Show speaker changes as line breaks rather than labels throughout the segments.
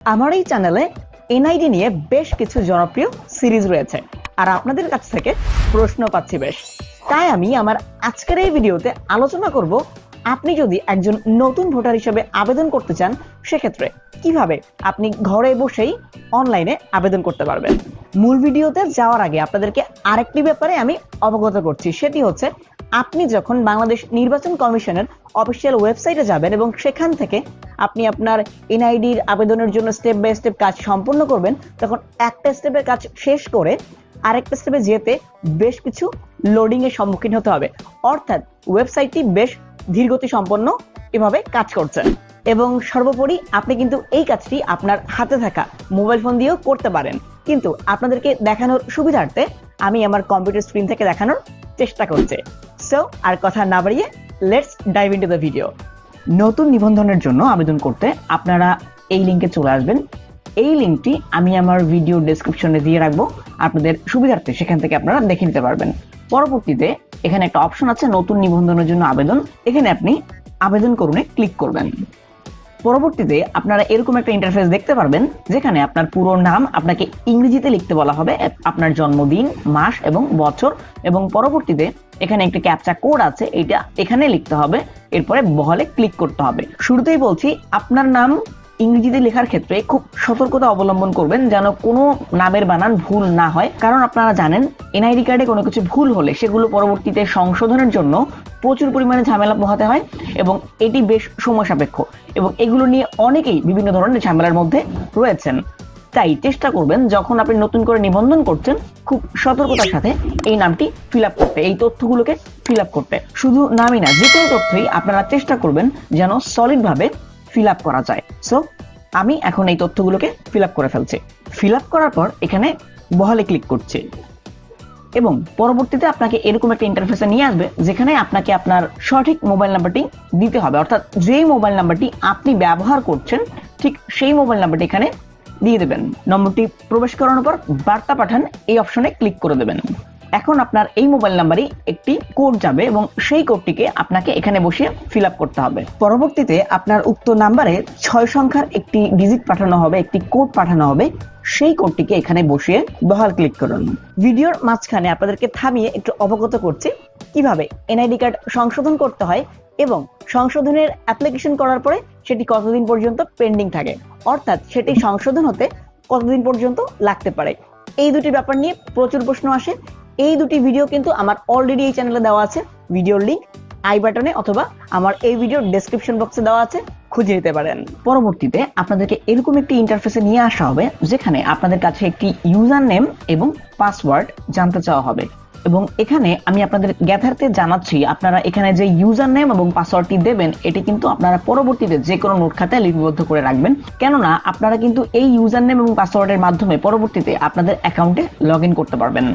আমার এই চ্যানেলে এনআইডি নিয়ে বেশ কিছু জনপ্রিয় সিরিজ রয়েছে আর আপনাদের কাছ থেকে প্রশ্ন পাচ্ছি বেশ। তাই আমি আমার আজকের এই ভিডিওতে আলোচনা করব আপনি যদি একজন নতুন ভোটার হিসেবে আবেদন করতে চান সেক্ষেত্রে কিভাবে আপনি ঘরে বসেই অনলাইনে আবেদন করতে পারবেন। মূল ভিডিওতে যাওয়ার আগে আপনাদেরকে আরেকটি ব্যাপারে আমি অবগত করছি, সেটি হচ্ছে আপনি যখন বাংলাদেশ নির্বাচন কমিশনের অফিসিয়াল ওয়েবসাইটে যাবেন এবং সেখান থেকে আপনি আপনার এনআইডির আবেদনের জন্য স্টেপ বাই স্টেপ কাজ সম্পন্ন করবেন, তখন একটা স্টেপের কাজ শেষ করে আরেকটা স্টেপে যেতে বেশ কিছু লোডিং এর সম্মুখীন হতে হবে। অর্থাৎ ওয়েবসাইটটি বেশ ধীরগতি সম্পন্ন এভাবে কাজ করছে এবং সর্বোপরি আপনি কিন্তু এই কাজটি আপনার হাতে থাকা মোবাইল ফোন দিয়েও করতে পারেন। কিন্তু আপনাদেরকে দেখানোর সুবিধার্থে আমি আমার কম্পিউটার স্ক্রিন থেকে দেখানোর চেষ্টা করছি। সো আর কথা না বাড়িয়ে let's dive into the video. নতুন নিবন্ধনের জন্য আবেদন করতে আপনারা এই লিংকে চলে আসবেন। এই লিংকটি আমি আমার ভিডিও ডেসক্রিপশনে দিয়ে রাখবো, আপনাদের সুবিধার্থে সেখান থেকে আপনারা দেখে নিতে পারবেন। পরবর্তীতে এখানে একটা অপশন আছে নতুন নিবন্ধনের জন্য আবেদন, এখানে আপনি আবেদন করুনে ক্লিক করবেন। পরবর্তীতে আপনারা এরকম একটা ইন্টারফেস দেখতে পারবেন যেখানে আপনার পুরো নাম আপনাকে ইংরেজিতে লিখতে বলা হবে, আপনার জন্মদিন, মাস এবং বছর, এবং পরবর্তীতে এখানে একটি ক্যাপচা কোড আছে, এটা এখানে লিখতে হবে, এরপরে বহলে ক্লিক করতে হবে। শুরুতেই বলছি আপনার নাম ইংরেজিতে লেখার ক্ষেত্রে খুব সতর্কতা অবলম্বন করবেন যেন কোনো নামের বানান ভুল না হয়, কারণ আপনারা জানেন এনআইডি কার্ডে কোনো কিছু ভুল হলে সেগুলো পরবর্তীতে সংশোধনের জন্য প্রচুর পরিমাণে ঝামেলা পোহাতে হয় এবং এটি বেশ সময় সাপেক্ষ এবং এগুলো নিয়ে অনেকেই বিভিন্ন ধরনের ঝামেলার মধ্যে রয়েছেন। তাই চেষ্টা করবেন যখন আপনি নতুন করে নিবন্ধন করছেন খুব সতর্কতার সাথে এই নামটি ফিল আপ করতে, এই তথ্যগুলোকে ফিল আপ করতে। শুধু নামই না, যে কোনো তথ্যই আপনারা চেষ্টা করবেন যেন সলিড ভাবে ফিল আপ করা যায়। সো আমি এখন এই তথ্যগুলোকে ফিল আপ করে ফেলছি। ফিল আপ করার পর এখানে বহলে ক্লিক করছি এবং পরবর্তীতে আপনাকে এরকম একটা ইন্টারফেসে নিয়ে আসবে যেখানে আপনাকে আপনার সঠিক মোবাইল নাম্বারটি দিতে হবে, অর্থাৎ যেই মোবাইল নাম্বারটি আপনি ব্যবহার করছেন ঠিক সেই মোবাইল নাম্বারটি এখানে দিয়ে দেবেন। নম্বরটি প্রবেশ করানোর পর বার্তা পাঠান এই অপশনে ক্লিক করে দেবেন। এখন আপনার এই মোবাইল নাম্বারে একটি কোড যাবে এবং সেই কোডটিকে আপনাকে এখানে বসিয়ে ফিল আপ করতে হবে। পরবর্তীতে আপনার উক্ত নাম্বারে 6 সংখ্যার একটি ডিজিট পাঠানো হবে, একটি কোড পাঠানো হবে, সেই কোডটিকে এখানে বসিয়ে বহাল ক্লিক করুন। ভিডিওর মাঝখানে আপনাদেরকে থামিয়ে একটু অবগত করছি কিভাবে এনআইডি কার্ড সংশোধন করতে হয় এবং সংশোধনের অ্যাপ্লিকেশন করার পরে সেটি কতদিন পর্যন্ত পেন্ডিং থাকে, অর্থাৎ সেটি সংশোধন হতে কতদিন পর্যন্ত লাগতে পারে। এই দুটি ব্যাপার নিয়ে প্রচুর প্রশ্ন আসে। এই দুটি ভিডিও কিন্তু আমার অলরেডি এই চ্যানেলে দেওয়া আছে, ভিডিওর লিংক আই বাটনে অথবা আমার এই ভিডিওর ডেসক্রিপশন বক্সে দেওয়া আছে, খুঁজে নিতে পারেন। পরবর্তীতে আপনাদেরকে এরকম একটি ইন্টারফেসে নিয়ে আসা হবে যেখানে আপনাদের কাছে একটি ইউজার নেম এবং পাসওয়ার্ড জানতে চাওয়া হবে এবং এখানে আমি আপনাদের জ্ঞাতার্থে জানাচ্ছি আপনারা এখানে যে ইউজার নেম এবং পাসওয়ার্ডটি দেবেন এটি কিন্তু আপনারা পরবর্তীতে যে কোনো নোট খাতায় লিপিবদ্ধ করে রাখবেন, কেননা আপনারা কিন্তু এই ইউজার নেম এবং পাসওয়ার্ডের মাধ্যমে পরবর্তীতে আপনাদের অ্যাকাউন্টে লগ ইন করতে পারবেন।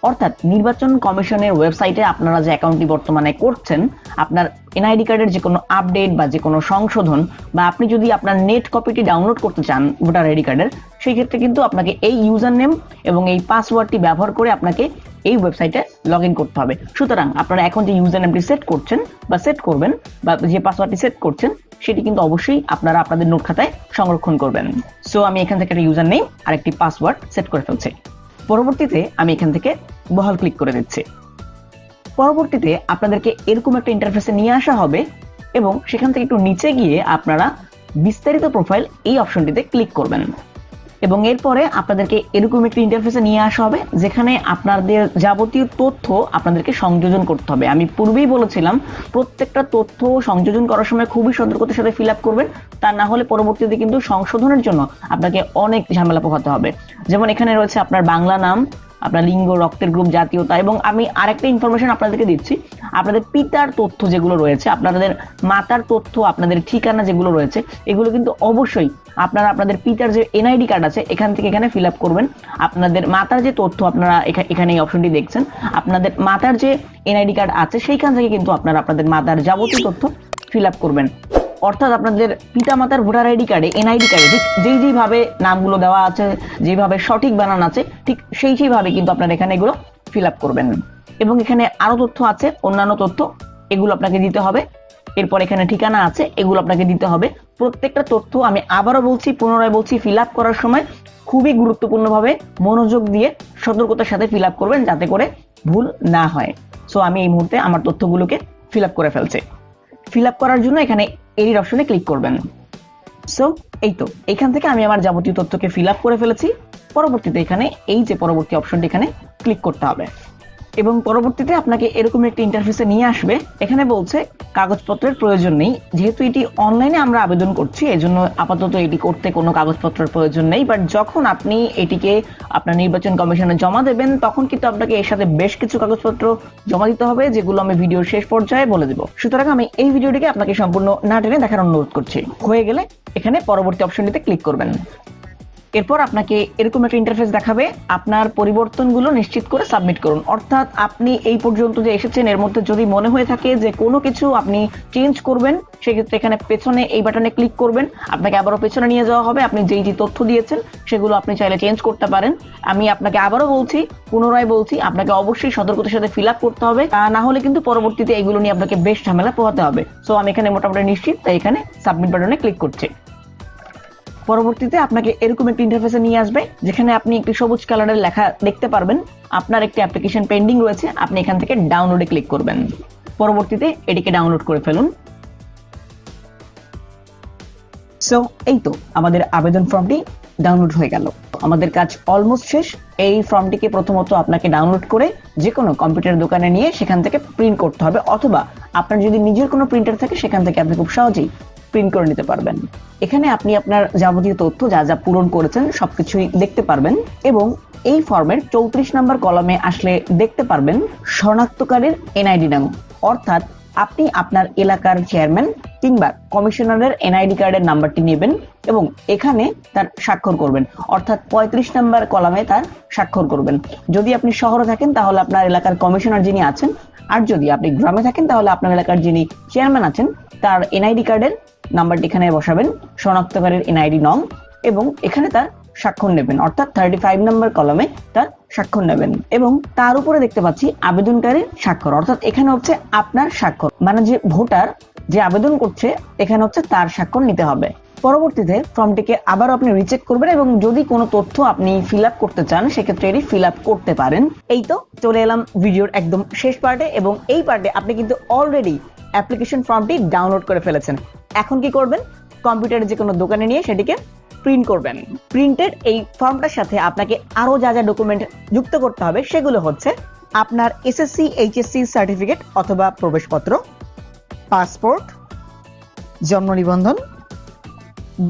অর্থাৎ নির্বাচন কমিশনের ওয়েবসাইটে আপনারা যে অ্যাকাউন্টটি বর্তমানে করছেন, আপনার এনআইডি কার্ডের যে কোনো আপডেট বা যে কোনো সংশোধন বা আপনি যদি আপনার নেট কপিটি ডাউনলোড করতে চান ভোটার আইডি কার্ডের, সেই ক্ষেত্রে কিন্তু আপনাকে এই ইউজার নেম এবং এই পাসওয়ার্ডটি ব্যবহার করে আপনাকে এই ওয়েবসাইটে লগ ইন করতে হবে। সুতরাং আপনারা এখন যে ইউজার নেমটি সেট করছেন বা সেট করবেন বা যে পাসওয়ার্ডটি সেট করছেন সেটি কিন্তু অবশ্যই আপনারা আপনাদের নোট খাতায় সংরক্ষণ করবেন। সো আমি এখান থেকে একটা ইউজার নেম আর একটি পাসওয়ার্ড সেট করে ফেলছি। পরবর্তীতে আমি এখান থেকে বহাল ক্লিক করে দিচ্ছি। পরবর্তীতে আপনাদেরকে এরকম একটা ইন্টারফেসে নিয়ে আসা হবে এবং সেখান থেকে একটু নিচে গিয়ে আপনারা বিস্তারিত প্রোফাইল এই অপশনটিতে ক্লিক করবেন এবং এরপরে আপনাদেরকে এরকম একটি ইন্টারফেসে নিয়ে আসা হবে যেখানে আপনাদের যাবতীয় তথ্য আপনাদেরকে সংযোজন করতে হবে। আমি পূর্বেই বলেছিলাম প্রত্যেকটা তথ্য সংযোজন করার সময় খুবই সতর্কতার সাথে ফিল আপ করবেন, তা না হলে পরবর্তীতে কিন্তু সংশোধনের জন্য আপনাকে অনেক ঝামেলা পোহাতে হবে। যেমন এখানে রয়েছে আপনার বাংলা নাম, আপনার লিঙ্গ, রক্তের গ্রুপ, জাতীয়তা, এবং আমি আরেকটা ইনফরমেশন আপনাদেরকে দিচ্ছি, আপনাদের পিতার তথ্য যেগুলো রয়েছে, আপনাদের মাতার তথ্য, আপনাদের ঠিকানা যেগুলো রয়েছে, এগুলো কিন্তু অবশ্যই আপনারা আপনাদের পিতার যে এনআইডি কার্ড আছে এখান থেকে এখানে ফিল আপ করবেন। আপনাদের মাতার যে তথ্য আপনারা এখানে এই অপশনটি দেখছেন, আপনাদের মাতার যে এনআইডি কার্ড আছে সেইখান থেকে কিন্তু আপনারা আপনাদের মাতার যাবতীয় তথ্য ফিল আপ করবেন। অর্থাৎ আপনাদের পিতামাতার ভোটার আইডি কার্ডে এনআইডি কার্ডে ঠিক যেইভাবে নামগুলো দেওয়া আছে, যেভাবে সঠিক বানান আছে, ঠিক সেইভাবে কিন্তু আপনারা এখানে এগুলো ফিল আপ করবেন। এবং এখানে আরো তথ্য আছে, অন্যান্য তথ্য, এগুলো আপনাকে দিতে হবে। এরপর এখানে ঠিকানা আছে, এগুলো আপনাকে দিতে হবে। প্রত্যেকটা তথ্য আমি আবারও বলছি, পুনরায় বলছি, ফিল আপ করার সময় খুবই গুরুত্বপূর্ণভাবে মনোযোগ দিয়ে সতর্কতার সাথে ফিল আপ করবেন, যাতে করে ভুল না হয়। সো আমি এই মুহূর্তে আমার তথ্যগুলোকে ফিল আপ করে ফেলছি। ফিল আপ করার জন্য এখানে এডিট অপশনে ক্লিক করবেন। সো এই তো, এখান থেকে আমি আমার যাবতীয় তথ্যকে ফিল আপ করে ফেলেছি। পরবর্তীতে এখানে এই যে পরবর্তী অপশনটি, এখানে ক্লিক করতে হবে এবং পরবর্তীতে আপনাকে এরকম একটা ইন্টারফেসে নিয়ে আসবে। এখানে বলছে কাগজপত্রের প্রয়োজন নেই, যেহেতু এটি অনলাইনে আমরা আবেদন করছি এজন্য আপাতত এটি করতে কোনো কাগজপত্রের প্রয়োজন নেই। বাট যখন আপনি এটিকে আপনার নির্বাচন কমিশনে জমা দেবেন তখন কিন্তু আপনাকে এর সাথে বেশ কিছু কাগজপত্র জমা দিতে হবে, যেগুলো আমি ভিডিওর শেষ পর্যায়ে বলে দেব। সুতরাং আমি এই ভিডিওটিকে আপনাকে সম্পূর্ণ না টেনে দেখার অনুরোধ করছি। হয়ে গেলে এখানে পরবর্তী অপশনটিতে ক্লিক করবেন। এরপর আপনাকে এরকম একটা ইন্টারফেস দেখাবে, আপনার পরিবর্তনগুলো নিশ্চিত করে সাবমিট করুন। অর্থাৎ আপনি এই পর্যন্ত যে এসেছেন এর মধ্যে যদি মনে হয়ে থাকে যে কোনো কিছু আপনি চেঞ্জ করবেন, সেক্ষেত্রে এখানে পেছনে এই বাটনে ক্লিক করবেন। আপনাকে আবারও পেছনে নিয়ে যাওয়া হবে, আপনি যেই যে তথ্য দিয়েছেন সেগুলো আপনি চাইলে চেঞ্জ করতে পারেন। আমি আপনাকে আবারও বলছি, পুনরায় বলছি, আপনাকে অবশ্যই সতর্কতার সাথে ফিল আপ করতে হবে, তা না হলে কিন্তু পরবর্তীতে এগুলো নিয়ে আপনাকে বেশ ঝামেলা পোহাতে হবে। সো আমি এখানে মোটামুটি নিশ্চিত, তাই এখানে সাবমিট বাটনে ক্লিক করছি। পরবর্তীতে আপনাকে এরকম একটি ইন্টারফেসে নিয়ে আসবে, যেখানে আপনি একটি সবুজ কালারের লেখা দেখতে পারবেন, আপনার একটি অ্যাপ্লিকেশন পেন্ডিং রয়েছে। আপনি এখান থেকে ডাউনলোডে ক্লিক করবেন। পরবর্তীতে এটিকে ডাউনলোড করে ফেলুন। সো এই তো, আমাদের আবেদন ফর্মটি ডাউনলোড হয়ে গেল। আমাদের কাজ অলমোস্ট শেষ। এই ফর্মটিকে প্রথমত আপনাকে ডাউনলোড করে যে কোনো কম্পিউটার দোকানে নিয়ে সেখান থেকে প্রিন্ট করতে হবে, অথবা আপনার যদি নিজের কোনো প্রিন্টার থাকে সেখান থেকে আপনি খুব সহজেই প্রিন্ট করে নিতে পারবেন। এখানে আপনি আপনার যাবতীয় তথ্য যা যা পূরণ করেছেন সবকিছুই দেখতে পারবেন এবং এই ফর্মের 34 নম্বর কলামে আসলে দেখতে পারবেন শনাক্তকারীর এনআইডি নাম। অর্থাৎ আপনি আপনার এলাকার চেয়ারম্যান কিংবা কমিশনারের এনআইডি কার্ডের নাম্বারটি নেবেন এবং এখানে তার স্বাক্ষর করবেন। অর্থাৎ 35 নম্বর কলামে তার স্বাক্ষর করবেন। যদি আপনি শহরে থাকেন তাহলে আপনার এলাকার কমিশনার যিনি আছেন, আর যদি আপনি গ্রামে থাকেন তাহলে আপনার এলাকার যিনি চেয়ারম্যান আছেন তার এনআইডি কার্ডের নাম্বারটি এখানে বসাবেন, শনাক্তকারীর এনআইডি নং, এবং এখানে তার স্বাক্ষর নেবেন। অর্থাৎ 35 নম্বর কলমে তার স্বাক্ষর নেবেন এবং তার উপরে দেখতে পাচ্ছি আবেদনকারীর স্বাক্ষর। অর্থাৎ এখানে হচ্ছে আপনার স্বাক্ষর, মানে যে ভোটার যে আবেদন করছে এখানে হচ্ছে তার স্বাক্ষর নিতে হবে। পরবর্তীতে ফর্মটিকে আবার আপনি রিচেক করবেন এবং যদি কোনো তথ্য আপনি ফিল আপ করতে চান সেক্ষেত্রে এটি ফিল আপ করতে পারেন। এই তো, চলে এলাম ভিডিওর একদম শেষ পার্টে এবং এই পার্টে আপনি কিন্তু অলরেডি অ্যাপ্লিকেশন ফর্মটি ডাউনলোড করে ফেলেছেন। এখন কি করবেন? কম্পিউটারে যে কোনো দোকানে নিয়ে সেটিকে প্রিন্ট করবেন। প্রিন্টেড এই ফর্মটার সাথে আপনাকে আরো যা যা ডকুমেন্ট যুক্ত করতে হবে সেগুলো হচ্ছে আপনার এসএসসি এইচএসসি সার্টিফিকেট অথবা প্রবেশপত্র, পাসপোর্ট, জন্ম নিবন্ধন,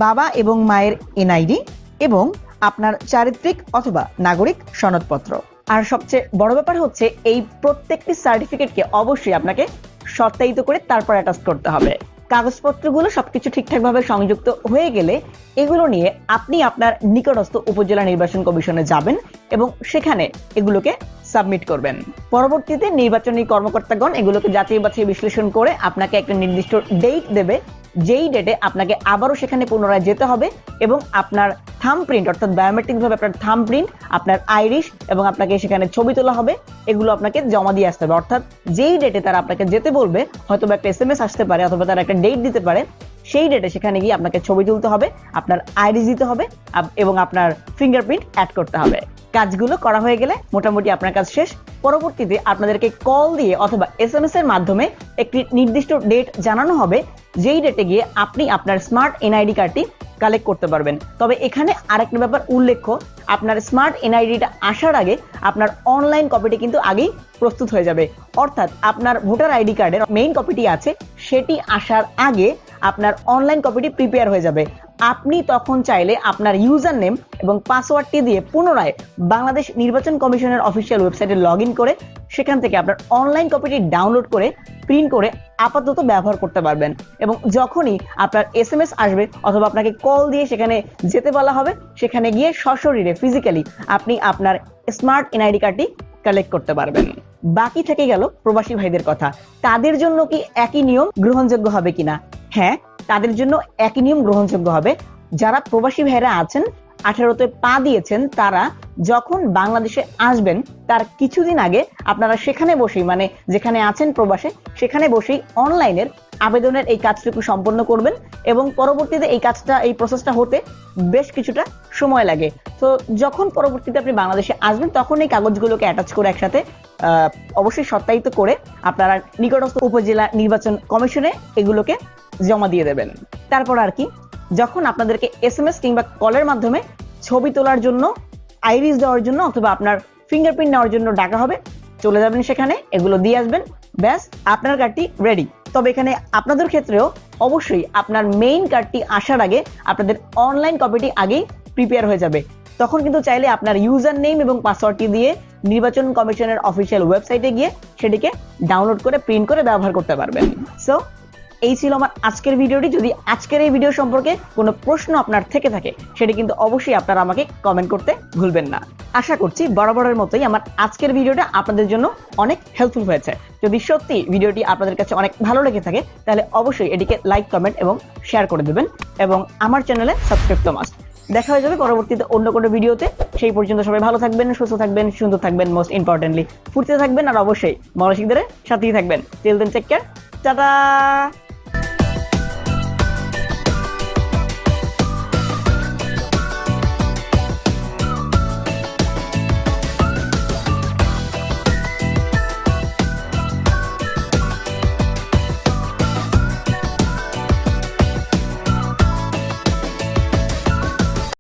বাবা এবং মায়ের এনআইডি এবং আপনার চারিত্রিক অথবা নাগরিক সনদপত্র। আর সবচেয়ে বড় ব্যাপার হচ্ছে এই প্রত্যেকটি সার্টিফিকেটকে অবশ্যই আপনাকে সত্যায়িত করে তারপর অ্যাটাচ করতে হবে। কাগজপত্রগুলো সবকিছু ঠিকঠাকভাবে সংযুক্ত হয়ে গেলে এগুলো নিয়ে আপনি আপনার নিকটস্থ উপজেলা নির্বাচন কমিশনে যাবেন এবং সেখানে এগুলোকে সাবমিট করবেন। পরবর্তীতে নির্বাচনী কর্মকর্তাগণ এগুলোকে যাচাই বাছাই বিশ্লেষণ করে আপনাকে একটা নির্দিষ্ট ডেট দেবে, যেই ডেটে আপনাকে আবারও সেখানে পুনরায় যেতে হবে এবং আপনার থাম্ব প্রিন্ট, অর্থাৎ বায়োমেট্রিক ভাবে আপনার থাম্ব প্রিন্ট, আপনার আইরিশ এবং আপনাকে সেখানে ছবি তোলা হবে, এগুলো আপনাকে জমা দিয়ে আসতে হবে। অর্থাৎ যেই ডেটে তারা আপনাকে যেতে বলবে, হয়তো একটা এসএমএস আসতে পারে অথবা তারা একটা ডেট দিতে পারে, সেই ডেটে সেখানে গিয়ে আপনাকে ছবি তুলতে হবে, আপনার আইরিশ দিতে হবে এবং আপনার ফিঙ্গারপ্রিন্ট অ্যাড করতে হবে। কাজগুলো করা হয়ে গেলে মোটামুটি আপনার কাজ শেষ। পরবর্তীতে আপনাদেরকে কল দিয়ে অথবা এসএমএস এর মাধ্যমে একটি নির্দিষ্ট ডেট জানানো হবে, যেই ডেটে গিয়ে আপনি আপনার স্মার্ট এনআইডি কার্ডটি কালেক্ট করতে পারবেন। তবে এখানে আরেকটা ব্যাপার উল্লেখ্য, আপনার স্মার্ট এনআইডিটা আসার আগে আপনার অনলাইন কপিটি কিন্তু আগেই প্রস্তুত হয়ে যাবে। অর্থাৎ আপনার ভোটার আইডি কার্ডের মেইন কপিটি আছে, সেটি আসার আগে আপনার অনলাইন কপিটি প্রিপেয়ার হয়ে যাবে। আপনি তখন চাইলে আপনার ইউজার নেম এবং পাসওয়ার্ডটি দিয়ে পুনরায় বাংলাদেশ নির্বাচন কমিশনের অফিসিয়াল ওয়েবসাইটে লগ ইন করে সেখান থেকে আপনার অনলাইন কপিটি ডাউনলোড করে প্রিন্ট করে আপাতত ব্যবহার করতে পারবেন। এবং যখনই আপনার এসএমএস আসবে অথবা আপনাকে কল দিয়ে সেখানে যেতে বলা হবে, সেখানে গিয়ে সশরীরে ফিজিক্যালি আপনি আপনার স্মার্ট এনআইডি কার্ডটি কালেক্ট করতে পারবেন। বাকি থেকে গেল প্রবাসী ভাইদের কথা। তাদের জন্য কি একই নিয়ম গ্রহণযোগ্য হবে কিনা? হ্যাঁ, তাদের জন্য একই নিয়ম গ্রহণযোগ্য হবে। যারা প্রবাসী ভাইরা আছেন, 18তে পা দিয়েছেন, তারা যখন বাংলাদেশে আসবেন তার কিছুদিন আগে আপনারা সেখানে বসেই, মানে যেখানে আছেন প্রবাসে, সেখানে বসেই অনলাইনের আবেদনের এই কাজটুকু সম্পন্ন করবেন এবং পরবর্তীতে এই প্রসেসটা হতে বেশ কিছুটা সময় লাগে। তো যখন পরবর্তীতে আপনি বাংলাদেশে আসবেন তখন এই কাগজগুলোকে অ্যাটাচ করে একসাথে অবশ্যই সত্যায়িত করে আপনারা নিকটস্থ উপজেলা নির্বাচন কমিশনে এগুলোকে জমা দিয়ে দেবেন। তারপর আর কি, যখন আপনাদেরকে SMS কিংবা কলের মাধ্যমে ছবি তোলার জন্য, আইরিস দেওয়ার জন্য অথবা আপনার ফিঙ্গারপ্রিন্ট নেওয়ার জন্য ডাকা হবে, চলে যাবেন সেখানে, এগুলো দিয়ে আসবেন, ব্যাস আপনার কার্ডটি রেডি। তবে এখানে আপনাদের ক্ষেত্রেও অবশ্যই আপনার মেইন কার্ডটি আসার আগে আপনাদের অনলাইন কপিটি আগেই প্রিপেয়ার হয়ে যাবে। তখন কিন্তু চাইলে আপনার ইউজার নেম এবং পাসওয়ার্ডটি দিয়ে নির্বাচন কমিশনের অফিসিয়াল ওয়েবসাইটে গিয়ে সেটিকে ডাউনলোড করে প্রিন্ট করে ব্যবহার করতে পারবেন। সো এই ছিল আমার আজকের ভিডিওটি। যদি আজকের এই ভিডিও সম্পর্কে কোনো প্রশ্ন আপনার থেকে থাকে সেটি কিন্তু অবশ্যই আপনারা আমাকে কমেন্ট করতে ভুলবেন না। আশা করছি বরাবরের মতোই আমার আজকের ভিডিওটা আপনাদের জন্য অনেক হেল্পফুল হয়েছে। যদি সত্যি ভিডিওটি আপনাদের কাছে অনেক ভালো লেগে থাকে তাহলে অবশ্যই এটিকে লাইক, কমেন্ট এবং শেয়ার করে দেবেন এবং আমার চ্যানেলে সাবস্ক্রাইব তো মাস্ট। দেখা হয়ে যাবে পরবর্তীতে অন্য কোনো ভিডিওতে। সেই পর্যন্ত সবাই ভালো থাকবেন, সুস্থ থাকবেন, সুন্দর থাকবেন, মোস্ট ইম্পর্টেন্টলি ফুর্তিতে থাকবেন আর অবশ্যই মনোশিকদের সাথেই থাকবেন। Till then take care, tata.